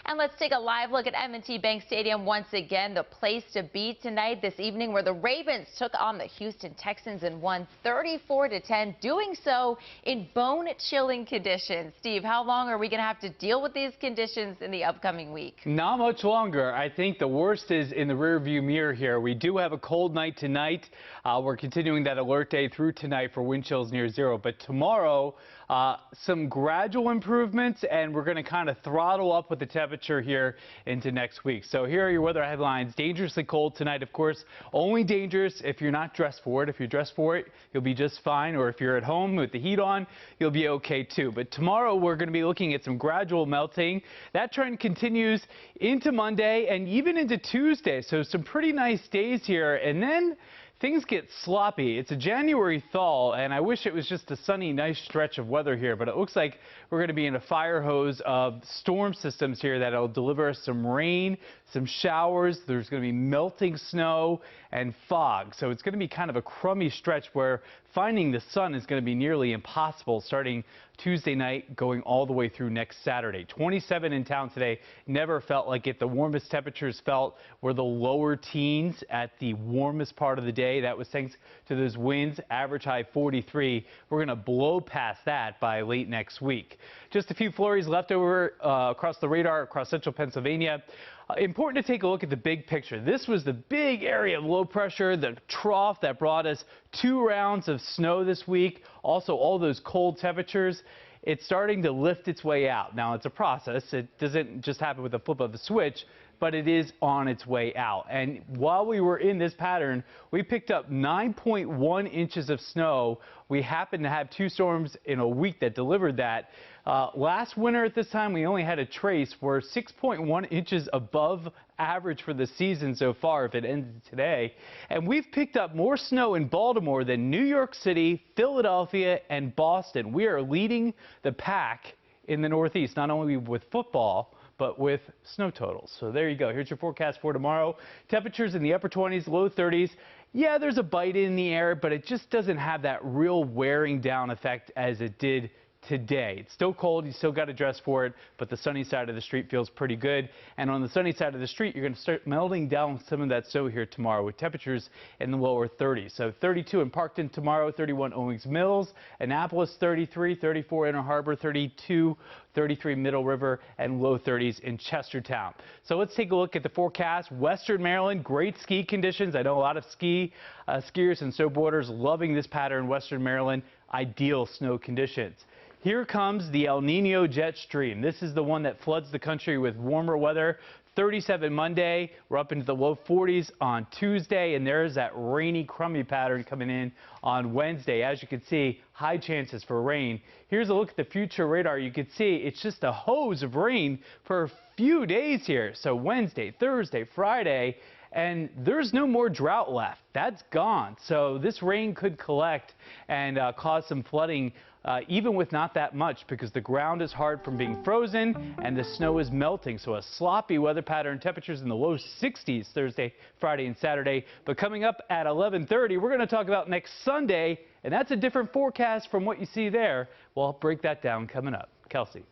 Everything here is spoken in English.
And let's take a live look at M&T Bank Stadium once again, the place to be tonight this evening, where the Ravens took on the Houston Texans and won 34-10, doing so in bone-chilling conditions. Steve, how long are we going to have to deal with these conditions in the upcoming week? Not much longer. I think the worst is in the rearview mirror here. We do have a cold night tonight. We're continuing that alert day through tonight for wind chills near zero. But tomorrow, some gradual improvements, and we're going to kind of throttle up with the temperature here into next week. So here are your weather headlines. Dangerously cold tonight, of course. Only dangerous if you're not dressed for it. If you're dressed for it, you'll be just fine. Or if you're at home with the heat on, you'll be okay too. But tomorrow, we're going to be looking at some gradual melting. That trend continues into Monday and even into Tuesday. So some pretty nice days here. And then things get sloppy. It's a January thaw, and I wish it was just a sunny, nice stretch of weather here, but it looks like we're going to be in a fire hose of storm systems here that'll deliver us some rain, some showers. There's going to be melting snow and fog. So it's going to be kind of a crummy stretch where finding the sun is going to be nearly impossible starting Tuesday night going all the way through next Saturday. 27 in town today. Never felt like it. The warmest temperatures felt were the lower teens at the warmest part of the day. That was thanks to those winds. Average high 43. We're going to blow past that by late next week. Just a few flurries left over across the radar across central Pennsylvania. Important to take a look at the big picture. This was the big area of low pressure, the trough that brought us 2 rounds of snow this week. Also, all those cold temperatures. It's starting to lift its way out. Now, it's a process. It doesn't just happen with a flip of the switch, but it is on its way out. And while we were in this pattern, we picked up 9.1 inches of snow. We happened to have 2 storms in a week that delivered that. Last winter at this time, we only had a trace. We're 6.1 inches above average for the season so far if it ended today. And we've picked up more snow in Baltimore than New York City, Philadelphia, and Boston. We are leading the pack in the Northeast, not only with football, but with snow totals. So there you go. Here's your forecast for tomorrow. Temperatures in the upper 20s, low 30s. Yeah, there's a bite in the air, but it just doesn't have that real wearing down effect as it did today. It's still cold. You still got to dress for it, but the sunny side of the street feels pretty good. And on the sunny side of the street, you're going to start melting down some of that snow here tomorrow with temperatures in the lower 30s. So 32 in Parkton tomorrow, 31 Owings Mills, Annapolis 33, 34 Inner Harbor, 32, 33 Middle River, and low 30s in Chestertown. So let's take a look at the forecast. Western Maryland, great ski conditions. I know a lot of skiers and snowboarders loving this pattern in Western Maryland. Ideal snow conditions. Here comes the El Nino jet stream. This is the one that floods the country with warmer weather. 37 Monday, we're up into the low 40s on Tuesday, and there's that rainy, crummy pattern coming in on Wednesday. As you can see, high chances for rain. Here's a look at the future radar. You can see it's just a hose of rain for a few days here. So Wednesday, Thursday, Friday, and there's no more drought left. That's gone. So this rain could collect and cause some flooding even with not that much, because the ground is hard from being frozen and the snow is melting. So a sloppy weather pattern, temperatures in the low 60s Thursday, Friday, and Saturday. But coming up at 11:30, we're going to talk about next Sunday, and that's a different forecast from what you see there. We'll break that down coming up. Kelsey.